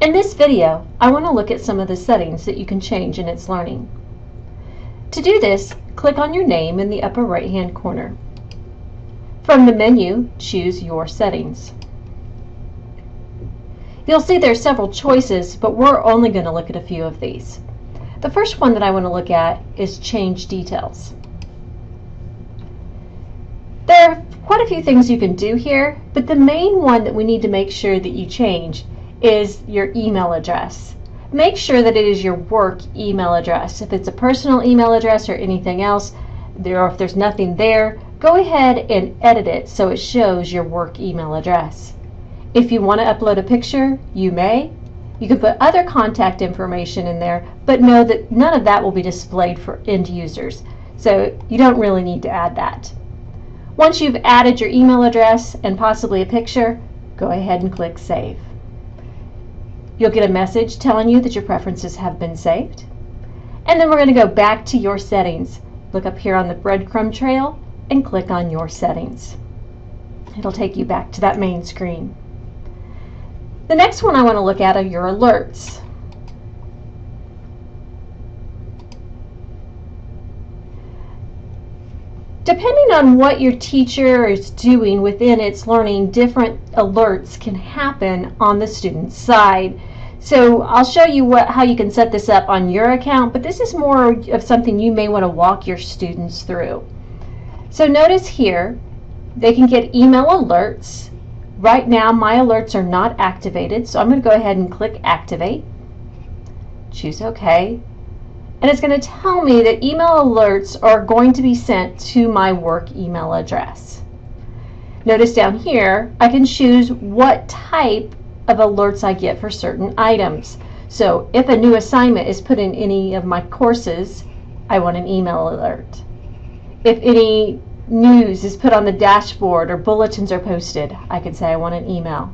In this video, I want to look at some of the settings that you can change in Itslearning. To do this, click on your name in the upper right-hand corner. From the menu, choose Your Settings. You'll see there are several choices, but we're only going to look at a few of these. The first one that I want to look at is Change Details. There are quite a few things you can do here, but the main one that we need to make sure that you change is your email address. Make sure that it is your work email address. If it's a personal email address or anything else, or if there's nothing there, go ahead and edit it so it shows your work email address. If you want to upload a picture, you may. You can put other contact information in there, but know that none of that will be displayed for end users, so you don't really need to add that. Once you've added your email address and possibly a picture, go ahead and click Save. You'll get a message telling you that your preferences have been saved. And then we're going to go back to Your Settings. Look up here on the breadcrumb trail and click on Your Settings. It'll take you back to that main screen. The next one I want to look at are your alerts. Depending on what your teacher is doing within Itslearning, different alerts can happen on the student's side. So I'll show you how you can set this up on your account, but this is more of something you may want to walk your students through. So notice here, they can get email alerts. Right now my alerts are not activated, so I'm going to go ahead and click Activate. Choose OK. And it's going to tell me that email alerts are going to be sent to my work email address. Notice down here, I can choose what type of alerts I get for certain items. So if a new assignment is put in any of my courses, I want an email alert. If any news is put on the dashboard or bulletins are posted, I can say I want an email.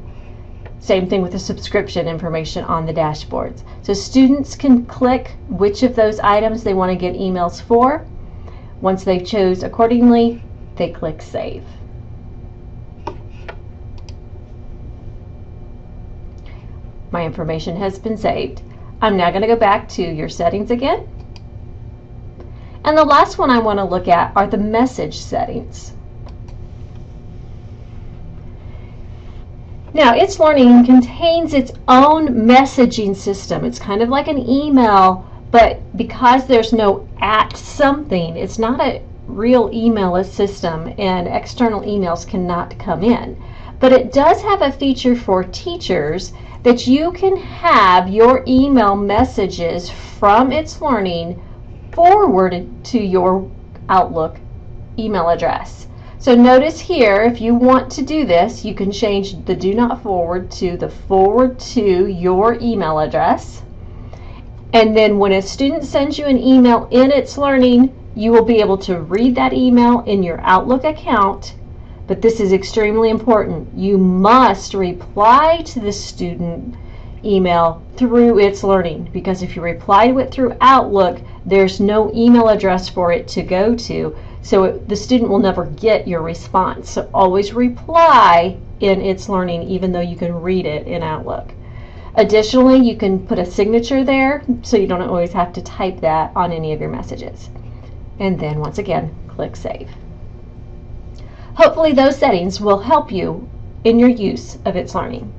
Same thing with the subscription information on the dashboards. So students can click which of those items they want to get emails for. Once they chose accordingly, they click Save. My information has been saved. I'm now going to go back to Your Settings again. And the last one I want to look at are the message settings. Now, Itslearning contains its own messaging system. It's kind of like an email, but because there's no @something, it's not a real email system, and external emails cannot come in. But it does have a feature for teachers that you can have your email messages from Itslearning forwarded to your Outlook email address. So notice here, if you want to do this, you can change the do not forward to the forward to your email address. And then when a student sends you an email in Itslearning, you will be able to read that email in your Outlook account. But this is extremely important. You must reply to the student email through Itslearning, because if you reply to it through Outlook, there's no email address for it to go to. So the student will never get your response. So always reply in Itslearning, even though you can read it in Outlook. Additionally, you can put a signature there, so you don't always have to type that on any of your messages. And then once again, click Save. Hopefully those settings will help you in your use of Itslearning.